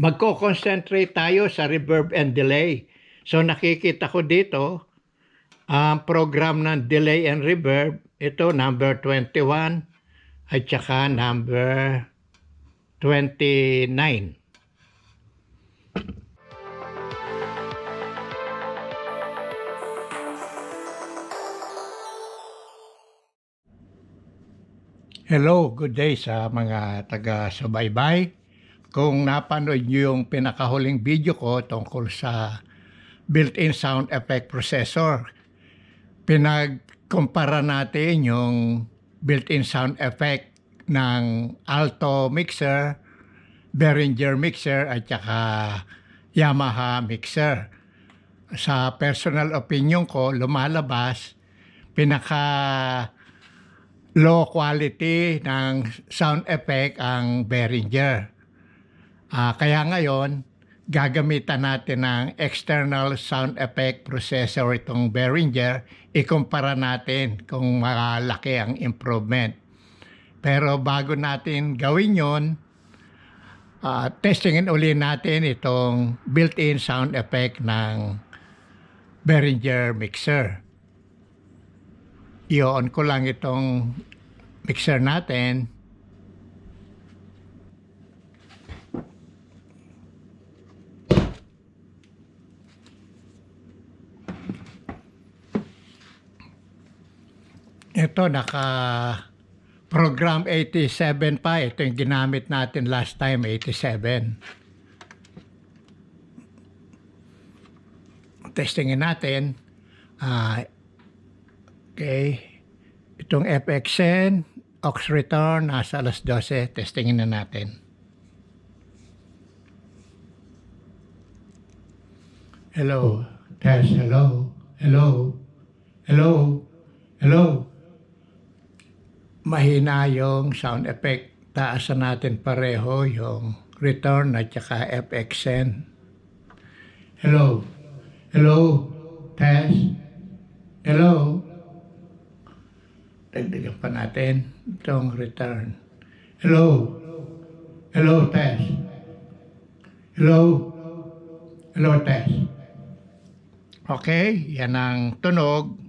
magko-concentrate tayo sa reverb and delay. So nakikita ko dito, ang program ng delay and reverb, ito number 21 at saka number 29. Hello, good day sa mga taga-subaybay. Kung napanood nyo yung pinakahuling video ko tungkol sa built-in sound effect processor, pinagkumpara natin yung built-in sound effect ng Alto mixer, Behringer mixer at saka Yamaha mixer. Sa personal opinion ko, lumalabas pinaka low quality ng sound effect ang Behringer. Kaya ngayon, gagamitan natin ng external sound effect processor itong Behringer. Ikumpara natin kung malaki ang improvement. Pero bago natin gawin yon, testingin uli natin itong built-in sound effect ng Behringer mixer. I-on ko lang itong mixer natin. Ito naka-program 87 pa. Ito yung ginamit natin last time, 87. Testingin natin. Okay. Itong FXN, aux return, nasa alas 12. Testingin na natin. Hello. Test. Hello. Hello. Hello. Hello. Mahina yung sound effect. Taasan natin pareho yung return at saka FXN. Hello. Hello. Test. Hello. Dagdagan pa natin itong return. Hello. Hello, test. Hello. Hello, test. Okay, yan ang tunog.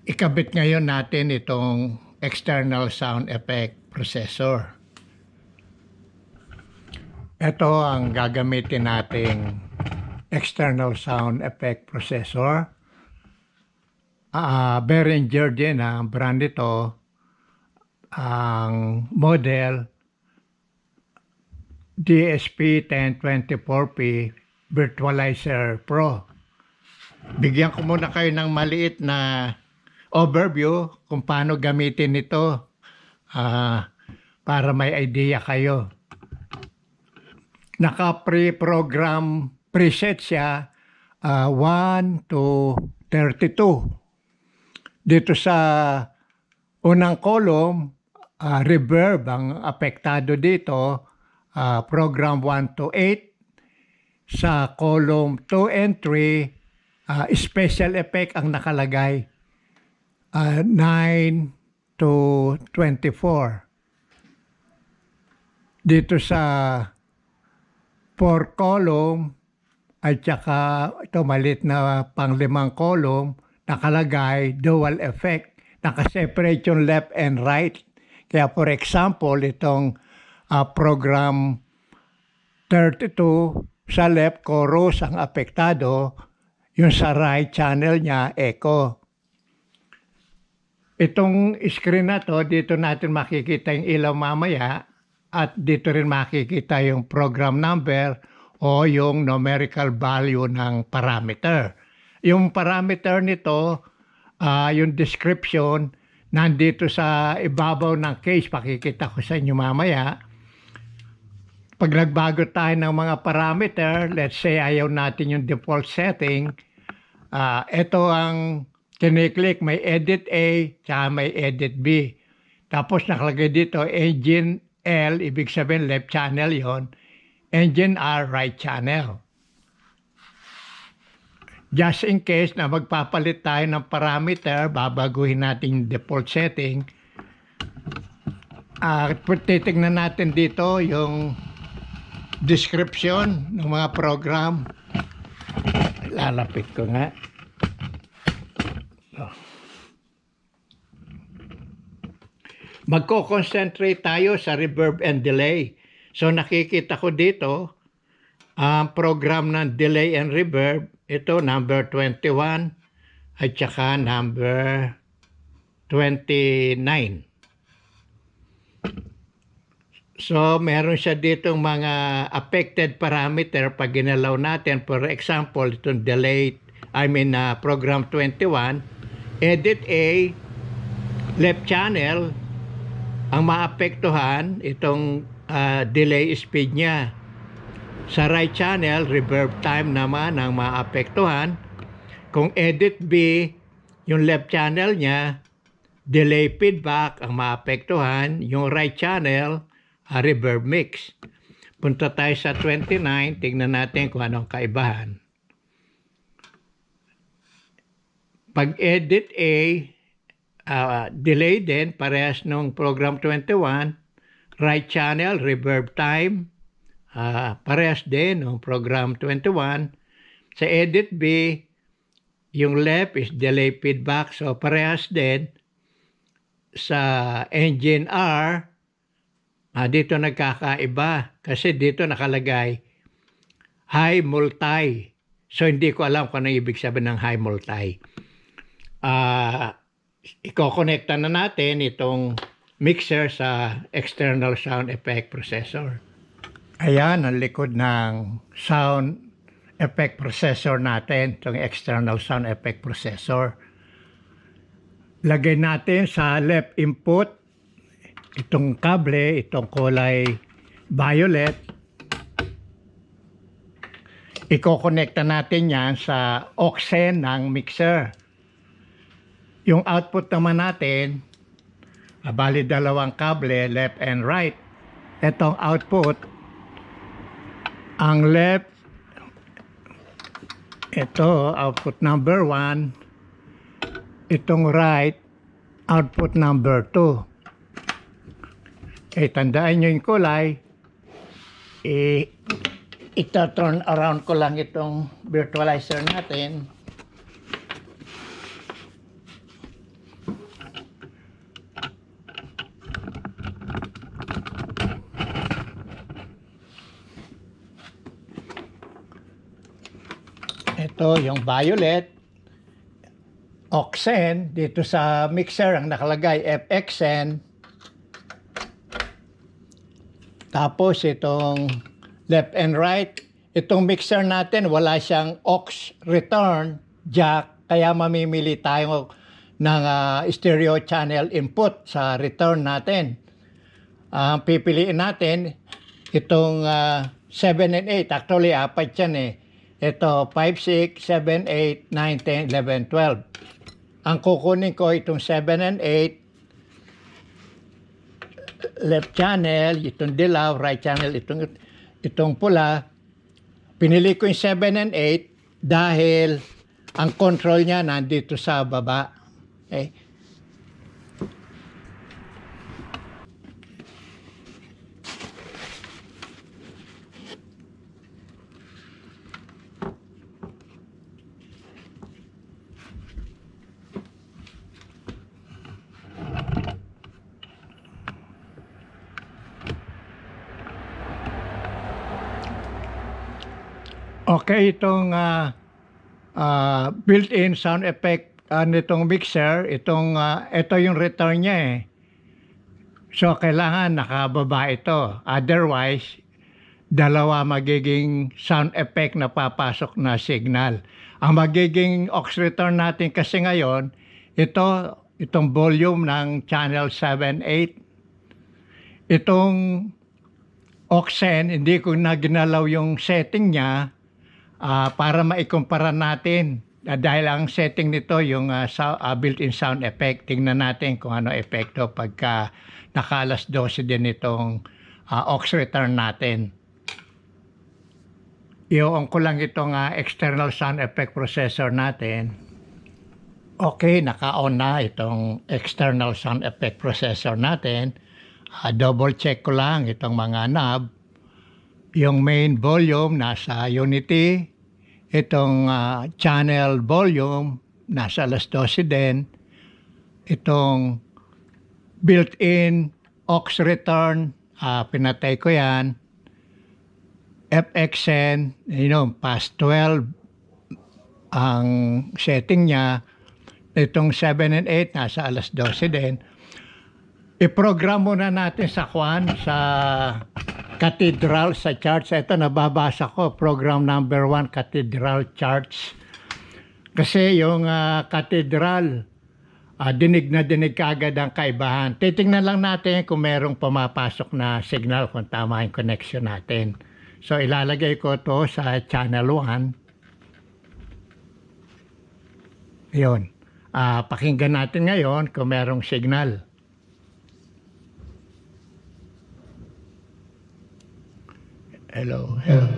Ikabit ngayon natin itong external sound effect processor. Ito ang gagamitin nating external sound effect processor. Behringer din ang brand nito. Ang model DSP-1024P Virtualizer Pro. Bigyan ko muna kayo ng maliit na overview kung paano gamitin ito para may idea kayo. Naka-pre-program preset siya 1 to 32. Dito sa unang column, reverb ang apektado dito, program 1 to 8. Sa column 2 and 3, special effect ang nakalagay, 9 to 24. Dito sa 4 column at saka ito malit na pang-5 column, nakalagay dual effect. Nakaseparate yung left and right. Kaya for example, itong program 32 sa left chorus ang apektado, yung sa right channel niya, echo. Itong screen na to, dito natin makikita yung ilaw mamaya at dito rin makikita yung program number o yung numerical value ng parameter. Yung parameter nito, yung description, nandito sa ibabaw ng case, pakikita ko sa inyo mamaya. Pag nagbago tayo ng mga parameter, let's say ayaw natin yung default setting, ito ang kiniklik, may edit A, tsaka may edit B. Tapos nakalagay dito, engine L, ibig sabihin left channel yon, engine R, right channel. Just in case na magpapalit tayo ng parameter, babaguhin natin yung default setting. Titignan natin dito yung description ng mga program. Lalapit ko nga. Magko-concentrate tayo sa reverb and delay. So nakikita ko dito, ang program ng delay and reverb, ito number 21 at saka number 29. So meron siya ditong mga affected parameter pag ginalaw natin. For example, itong delay, program 21, edit A, left channel, ang maapektuhan itong delay speed niya. Sa right channel, reverb time naman ang maapektuhan. Kung edit B, yung left channel niya, delay feedback ang maapektuhan. Yung right channel, reverb mix. Punta tayo sa 29, tingnan natin kung anong kaibahan. Pag edit A, delay din, parehas nung program 21, right channel, reverb time, parehas din nung program 21. Sa edit B, yung left is delay feedback, so parehas din. Sa engine R, dito nagkakaiba kasi dito nakalagay high multi. So hindi ko alam kung ano ibig sabihin ng high multi. Iko-connecta na natin itong mixer sa external sound effect processor. Ayan ang likod ng sound effect processor natin, itong external sound effect processor. Lagay natin sa left input itong kable, itong kulay violet. Iko-connecta natin yan sa aux ng mixer. Yung output naman natin, bali dalawang kable, left and right. Itong output, ang left, ito, output number 1. Itong right, output number 2. Tandaan nyo yung kulay. Ita-turn around ko lang itong virtualizer natin. Ito yung violet. Aux-N, dito sa mixer ang nakalagay FX-N. Tapos itong left and right, itong mixer natin wala siyang aux return jack, kaya mamimili tayo ng stereo channel input sa return natin. Pipiliin natin itong 7 and 8, actually apat yan eh. Ito 5, 6, 7, 8, 9, 10, 11, 12. Ang kukunin ko itong 7 and 8, left channel, itong dilaw, right channel, itong pula. Pinili ko yung 7 and 8 dahil ang control niya nandito sa baba. Okay? Okay, itong built-in sound effect nitong mixer, ito yung return niya eh. So, kailangan nakababa ito. Otherwise, dalawa magiging sound effect na papasok na signal. Ang magiging aux return natin kasi ngayon, itong volume ng channel 7, 8. Itong aux-N, hindi ko na ginalaw yung setting niya, para maikumpara natin dahil ang setting nito yung built-in sound effect. Tingnan natin kung ano epekto pagka naka-alas 12 din itong aux return natin. I-on ko lang itong external sound effect processor natin. Okay, naka-on na itong external sound effect processor natin. Double check ko lang itong mga knob. yung main volume nasa Unity, itong channel volume nasa alas 12 din, itong built-in aux return, pinatay ko yan, FXN, past 12 ang setting niya, itong 7 and 8 nasa alas 12 din. I-program muna natin sa sa Cathedral sa charts. Ito nababasa ko, program number 1, Cathedral charts. Kasi yung Cathedral, dinig na dinig kaagad ang kaibahan. Titingnan lang natin kung merong pumapasok na signal, kung tama yung connection natin. So ilalagay ko to sa channel 1. Yun. Pakinggan natin ngayon kung merong signal. Hello, hello.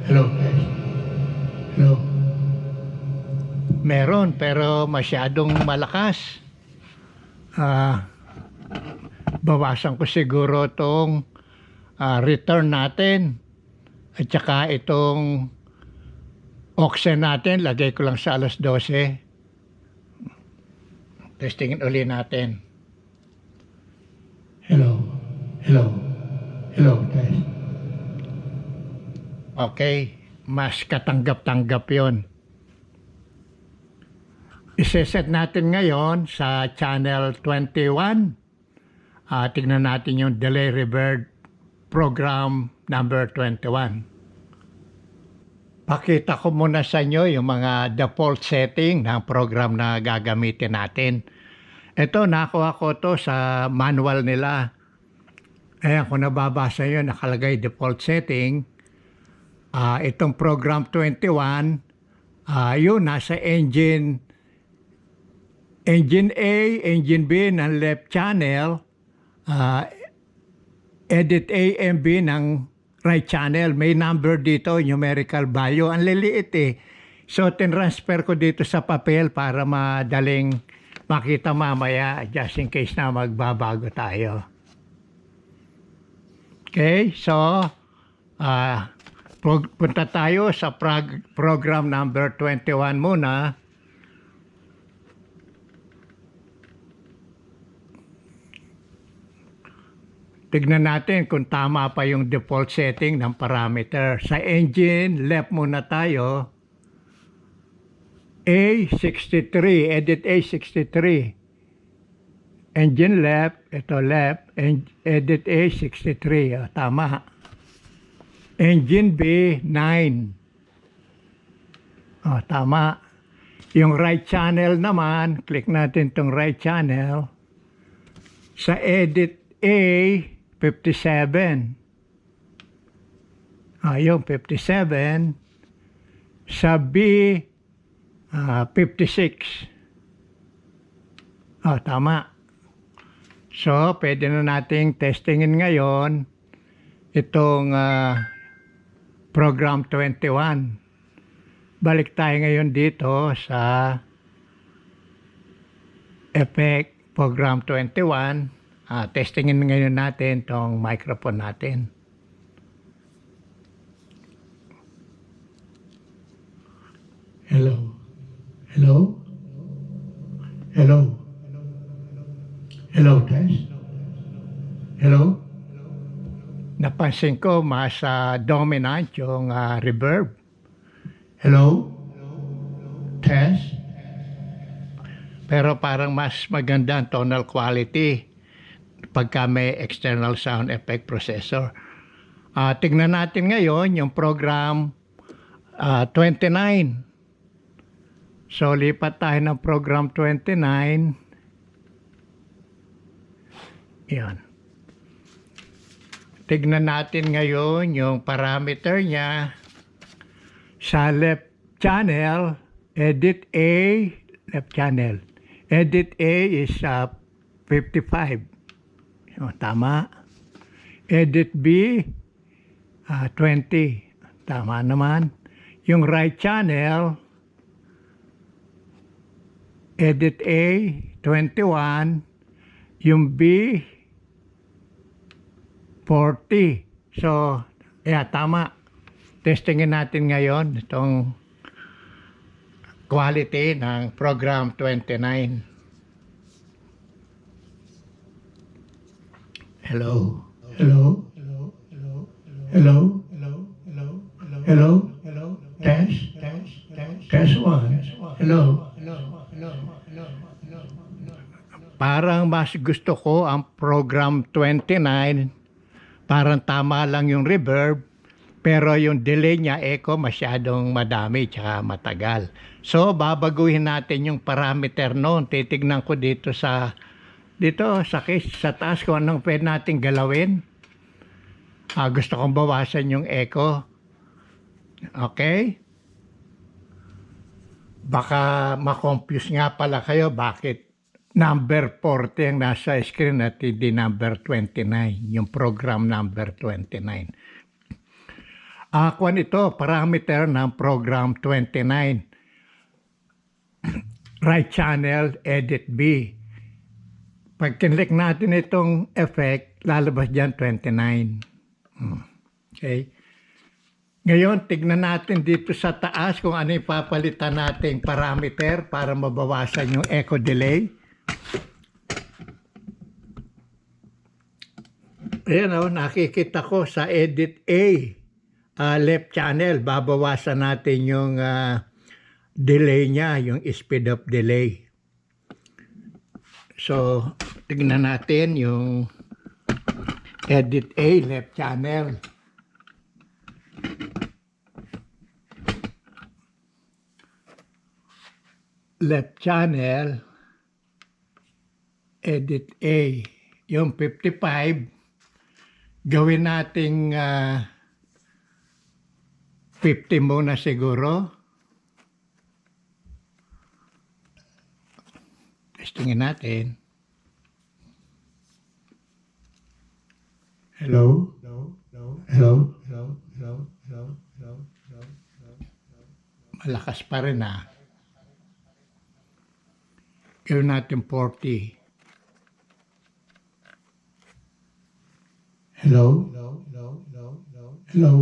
Hello, guys. Hello. Meron, pero masyadong malakas. Bawasan ko siguro itong return natin. At saka itong auxen natin, lagay ko lang sa alas 12. Testingin uli natin. Hello, hello, hello, test. Okay, mas katanggap-tanggap yon. Iseset natin ngayon sa channel 21. Tignan natin yung delay reverb program number 21. Pakita ko muna sa inyo yung mga default setting ng program na gagamitin natin. Ito, nakuha ko to sa manual nila. Ayan, kung nababasa nyo, nakalagay default setting. Itong program 21, yun, nasa engine A, engine B ng left channel, edit A and B ng right channel. May number dito, numerical value. Ang liliit eh. So, tinransfer ko dito sa papel para madaling makita mamaya, just in case na magbabago tayo. Okay, so, punta tayo sa program number 21 muna. Tignan natin kung tama pa yung default setting ng parameter. Sa engine, left muna tayo. A63, edit A63. Engine left, ito left, edit A63. Tama. Engine B, 9. Tama. Yung right channel naman, click natin itong right channel. Sa edit A, 57. Yung 57. Sa B, 56. Tama. So, pwede na nating testingin ngayon itong program 21. Balik tayo ngayon dito sa effect program 21. Testingin ngayon natin itong microphone natin. Hello. Hello. Hello. Hello, test. Hello. Napansin ko mas dominant yung reverb. Hello? Test? Pero parang mas maganda ang tonal quality pagka may external sound effect processor. Tignan natin ngayon yung program 29. So, lipat tayo ng program 29. Yan. Tignan natin ngayon yung parameter niya. Sa left channel, edit A, left channel. Edit A is 55. Tama. Edit B, 20. Tama naman. Yung right channel, edit A, 21. Yung B, 40. So, Yeah, tama. Testingin natin ngayon itong quality ng program 29. Hello. Hello? Hello? Hello? Test? Test one. Hello? Parang mas gusto ko ang program 29. Parang tama lang yung reverb. Pero yung delay niya, echo, masyadong madami tsaka matagal. So, babaguhin natin yung parameter noon. Titignan ko dito sa case, sa taas kung anong pwede natin galawin. Gusto kong bawasan yung echo. Okay? Baka ma-confuse nga pala kayo bakit number 40 ang nasa screen at hindi number 29, yung program number 29. Kuan ito, parameter ng program 29. Right channel, edit B. Pag kinlik natin itong effect, lalabas dyan 29. Okay. Ngayon, tignan natin dito sa taas kung ano yung papalitan nating parameter para mabawasan yung echo delay. Ayan o, nakikita ko sa edit A. Left channel, babawasan natin yung delay niya, yung speed of delay. So, tignan natin yung edit A, left channel. Left channel, edit A. Yung 55, gawin nating 50 muna siguro. Testingin natin. Hello? Hello? Malakas pa rin Gawin natin 40. Hello? Hello?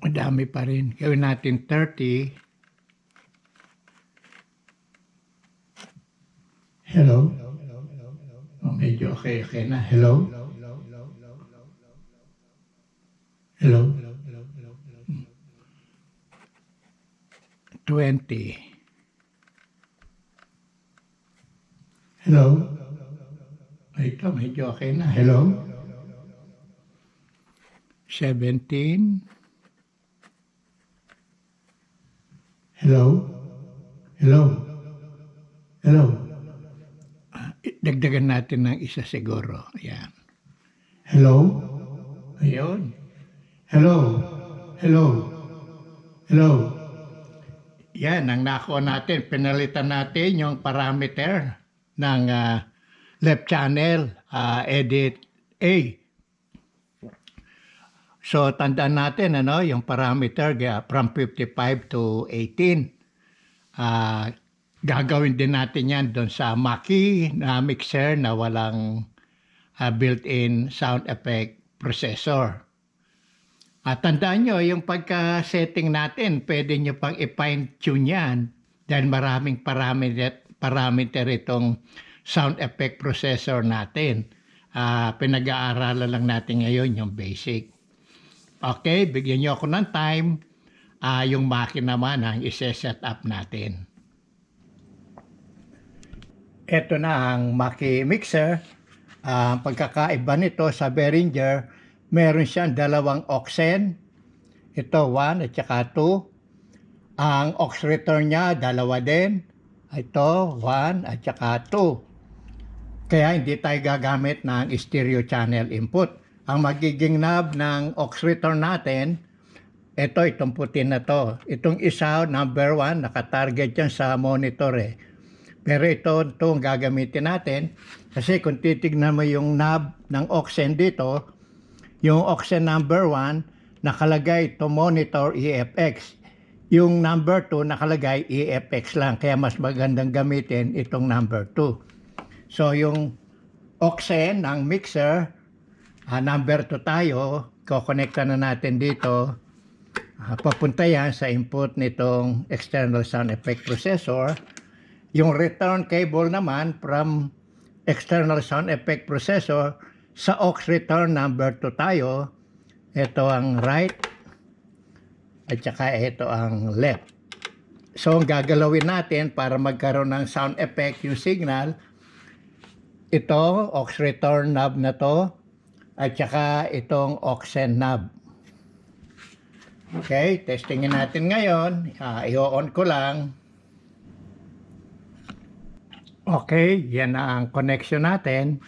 Madami pa rin. Gawin natin 30. Hello? Medyo okay na. Hello? Hello? 20. Hello? Ito, medyo okay na. Hello? 17. Hello? Hello? Hello? Dagdagan natin ng isa siguro. Ayan. Hello? Ayun. Hello? Hello? Hello? Yan, ang nakuha natin. Pinalitan natin yung parameter ng left channel, edit A. So, tandaan natin, yung parameter from 55 to 18. Gagawin din natin yan doon sa Mackie na mixer na walang built-in sound effect processor. Tandaan nyo, yung pagka-setting natin, pwede nyo pang i-fine tune yan dahil maraming parameter itong sound effect processor natin. Pinag-aaralan lang natin ngayon yung basic. Okay, bigyan nyo ako ng time. Yung Mackie naman ang isi-set up natin. Ito na ang Mackie mixer. Pagkakaiba nito sa Behringer, meron siyang dalawang auxen. Ito 1 at saka 2. Ang aux return niya dalawa din. Ito 1 at saka 2. Kaya hindi tayo gagamit ng stereo channel input. Ang magiging knob ng aux return natin, itong puti na to. Itong isa, number 1, nakatarget yan sa monitor Pero ito ang gagamitin natin. Kasi kung titignan mo yung knob ng auxen dito, yung auxen number 1, nakalagay to monitor EFX. Yung number 2, nakalagay EFX lang. Kaya mas magandang gamitin itong number 2. So yung auxen ng mixer, number 2 tayo, kokonekta na natin dito. Papunta yan sa input nitong external sound effect processor. Yung return cable naman from external sound effect processor sa aux return number 2 tayo. Ito ang right at saka ito ang left. So, ang gagalawin natin para magkaroon ng sound effect yung signal, ito, aux return knob na to, at saka itong aux send knob. Okay, testingin natin ngayon. I-on ko lang. Okay, yan na ang connection natin.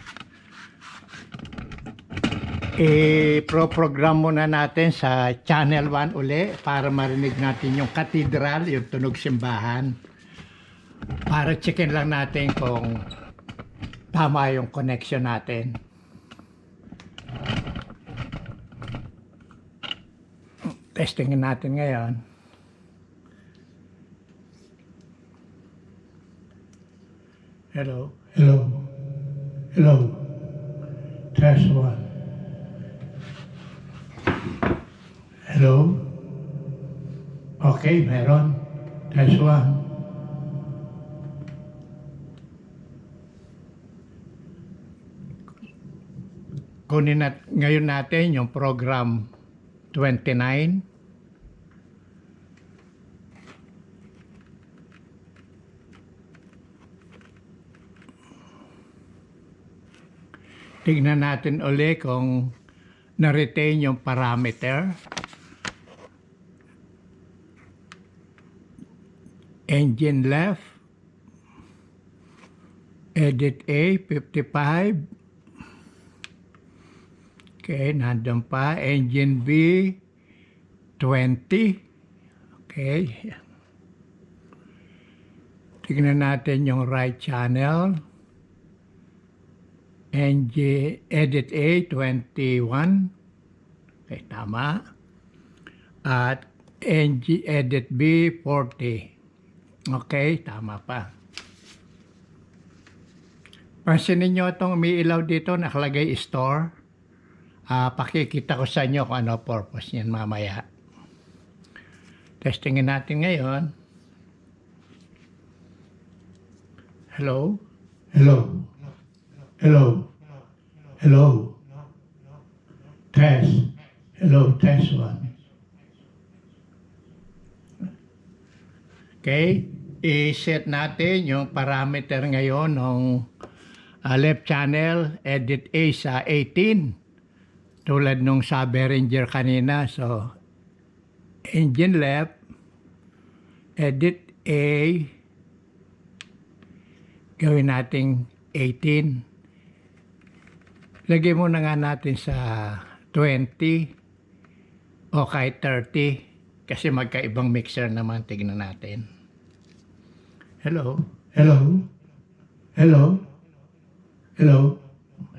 I-program muna natin sa channel 1 uli para marinig natin yung cathedral, yung tunog simbahan. Para checkin lang natin kung tama yung connection natin. Testingin natin ngayon. Hello. Hello. Hello. Test 1. Hello. Okay, meron. Test 1. Kunin ngayon natin yung program 29. Tignan natin uli kung na-retain yung parameter. Engine left. Edit A, 55. Okay, nandun pa. Engine B, 20. Okay. Tignan natin yung right channel. Edit A, 21. Okay, tama. At edit B, 40. Okay, tama pa. Pansinin nyo itong umiilaw dito, nakalagay store. Pakikita ko sa inyo kung ano purpose niyan mamaya. Testingin natin ngayon. Hello? Hello. Hello. Hello. Test. Hello, test 1. Okay, i-set natin yung parameter ngayon ng left channel, edit A sa 18. Tulad nung sa Behringer kanina. So, engine left, edit A, gawin nating 18. Lagay muna nga natin sa 20 o kahit 30 kasi magkaibang mixer naman. Tignan natin. Hello? Hello. Hello. Hello.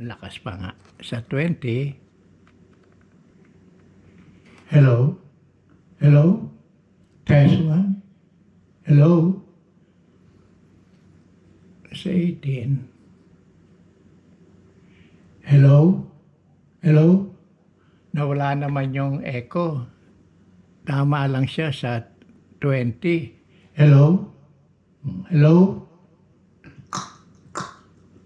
Lakas pa nga. Sa 20. Hello. Hello. Test 1. Hello. Sa 18. Hello. Hello. Nawala naman yung echo. Tama lang siya sa 20. Hello. Hello.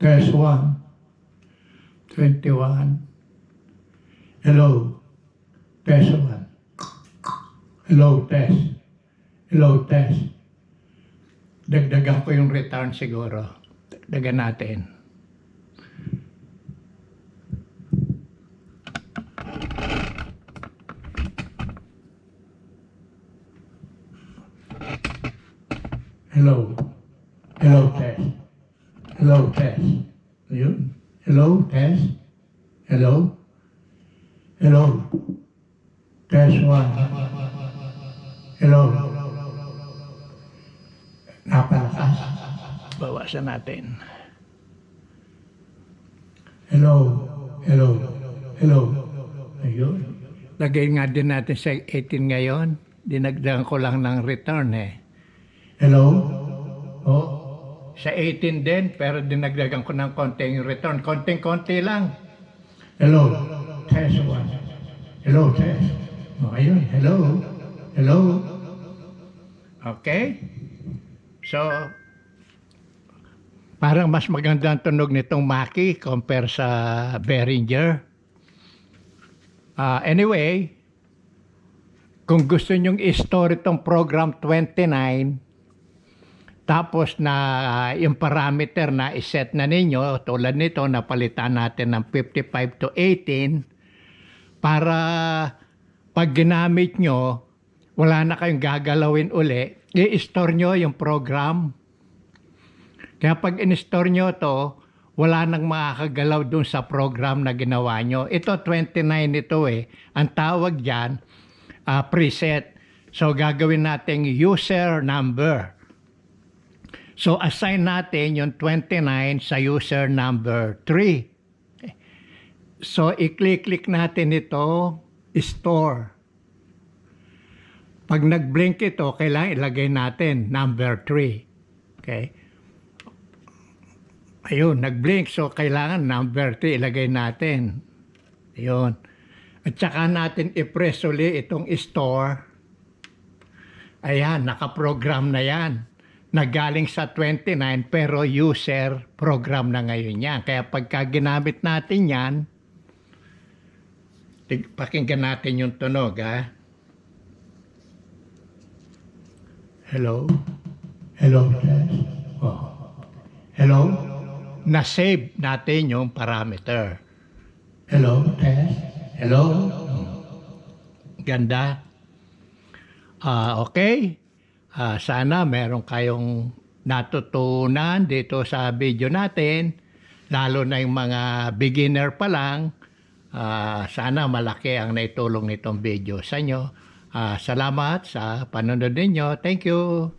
Test 1. 21. Hello. Test 1. Hello, test. Hello, test. Dagdagan ko yung return siguro. Dagdagan natin. Hello. Hello, test. Hello, test. Ayun. Hello, test. Hello. Hello. Test 1. Hello. Napalakas. Bawasan natin. Hello. Hello. Hello. Ayun. Lagay nga din natin sa 18 ngayon. Dinagdagan ko lang ng return eh. Hello. Oh, sa 18 din, pero dinagdagan ko ng konting return. Konting-konti lang. Hello. Test 1. Hello, test. Ayun, hello. Hello. Okay? So, parang mas maganda ang tunog nitong Mackie compare sa Behringer. Anyway, kung gusto nyong i-store itong program 29, tapos na yung parameter na iset na ninyo, tulad nito, napalitan natin ng 55 to 18, para pag ginamit nyo, wala na kayong gagalawin uli, i-store nyo yung program. Kaya pag in-store nyo to, wala nang makakagalaw dun sa program na ginawa nyo. Ito, 29 ito eh. Ang tawag dyan, preset. So, gagawin natin user number. So, assign natin yung 29 sa user number 3. So, i-click natin ito, store. Pag nag-blink ito, kailangan ilagay natin number 3. Okay? Ayun, nag-blink. So, kailangan number 3 ilagay natin. Ayun. At saka natin i-press uli itong store. Ayan, nakaprogram na yan. Nagaling sa 29 pero user program na ngayon yan. Kaya pagka ginamit natin yan, pakinggan natin yung tunog, ha? Hello? Hello, test. Oh. Hello. Na-save natin yung parameter. Hello, test. Hello. Ganda. Okay. Sana meron kayong natutunan dito sa video natin, lalo na yung mga beginner pa lang. Sana malaki ang naitulong nitong video sa inyo. Salamat sa panonood ninyo. Thank you.